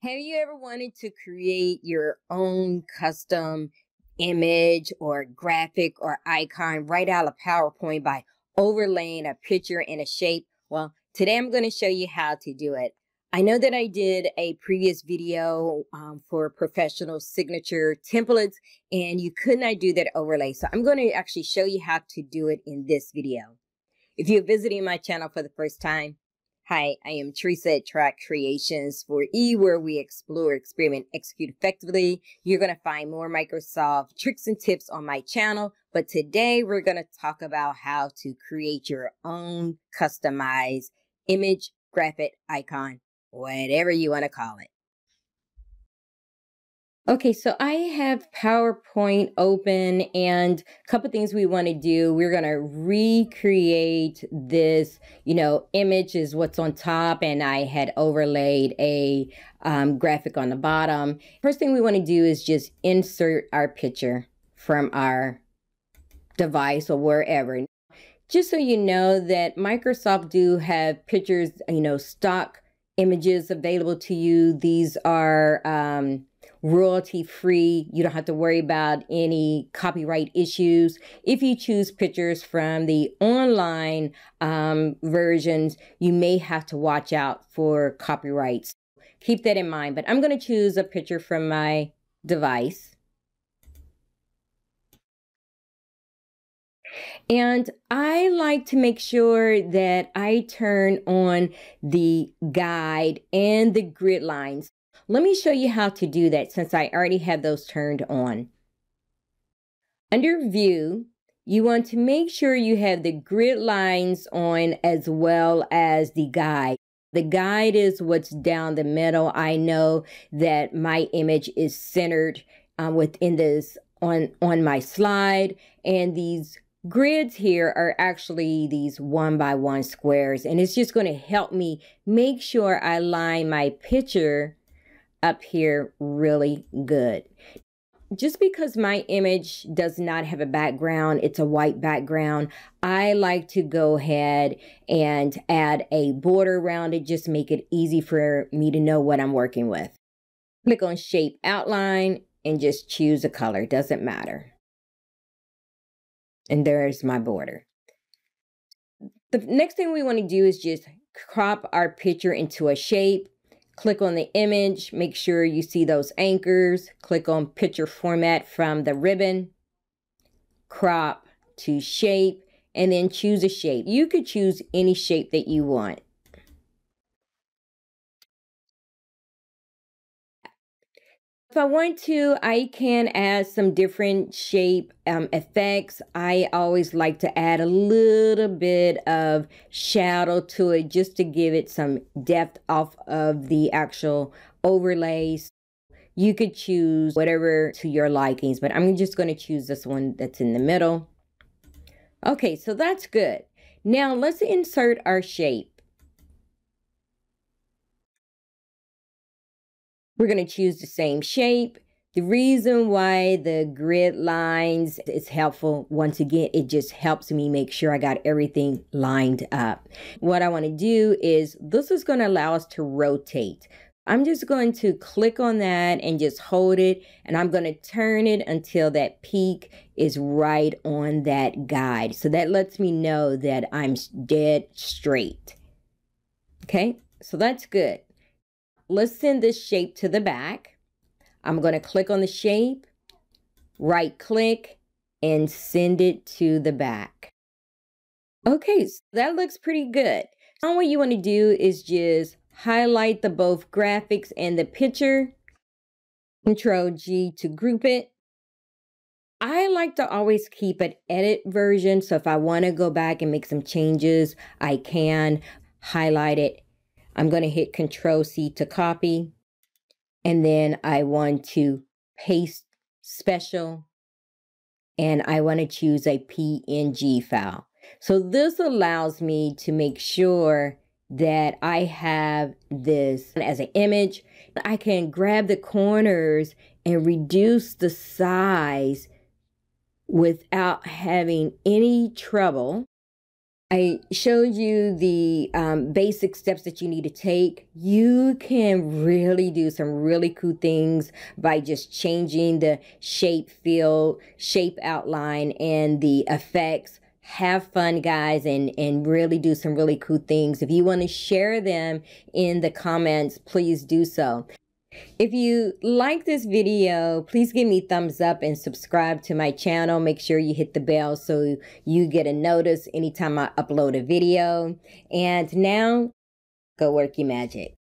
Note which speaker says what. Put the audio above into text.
Speaker 1: Have you ever wanted to create your own custom image or graphic or icon right out of PowerPoint by overlaying a picture and a shape? Well, today I'm going to show you how to do it. I know that I did a previous video for professional signature templates, and you could not do that overlay. So I'm going to actually show you how to do it in this video. If you're visiting my channel for the first time, hi, I am Teresa at Track Creations for where we explore, experiment, execute effectively. You're going to find more Microsoft tricks and tips on my channel, but today we're going to talk about how to create your own customized image, graphic, icon, whatever you want to call it. Okay, so I have PowerPoint open, and a couple things we want to do. We're going to recreate this, image is what's on top, and I had overlaid a graphic on the bottom. First thing we want to do is just insert our picture from our device or wherever. Just so you know that Microsoft do have pictures, stock images available to you. These are royalty free. You don't have to worry about any copyright issues. If you choose pictures from the online versions, you may have to watch out for copyrights. Keep that in mind. But I'm going to choose a picture from my device. And I like to make sure that I turn on the guide and the grid lines. Let me show you how to do that since I already have those turned on. Under View, you want to make sure you have the grid lines on as well as the guide. The guide is what's down the middle. I know that my image is centered within this on my slide, and these grids here are actually these 1x1 squares, and it's just going to help me make sure I line my picture up here really good. Just because my image does not have a background, it's a white background, I like to go ahead and add a border around it, just make it easy for me to know what I'm working with. Click on Shape Outline and just choose a color, doesn't matter. And there's my border. The next thing we want to do is just crop our picture into a shape. Click on the image, make sure you see those anchors. Click on Picture Format from the ribbon. Crop to shape, and then choose a shape. You could choose any shape that you want. If I want to, I can add some different shape effects. I always like to add a little bit of shadow to it just to give it some depth off of the actual overlays. You could choose whatever to your likings, but I'm just going to choose this one that's in the middle. Okay, so that's good. Now let's insert our shape. We're going to choose the same shape. The reason why the grid lines is helpful, once again, it just helps me make sure I got everything lined up. What I want to do is, this is going to allow us to rotate. I'm just going to click on that and just hold it, and I'm going to turn it until that peak is right on that guide. So that lets me know that I'm dead straight. Okay, so that's good. Let's send this shape to the back. I'm going to click on the shape, right click, and send it to the back. Okay, so that looks pretty good. Now what you want to do is just highlight the both graphics and the picture. Control G to group it. I like to always keep an edit version, so if I want to go back and make some changes, I can highlight it. I'm going to hit Control C to copy, and then I want to paste special, and I want to choose a PNG file. So this allows me to make sure that I have this as an image. I can grab the corners and reduce the size without having any trouble. I showed you the basic steps that you need to take. You can really do some really cool things by just changing the shape fill, shape outline, and the effects. Have fun, guys, and really do some really cool things. If you want to share them in the comments, please do so. If you like this video, please give me a thumbs up and subscribe to my channel. Make sure you hit the bell so you get a notice anytime I upload a video. And now, go work your magic.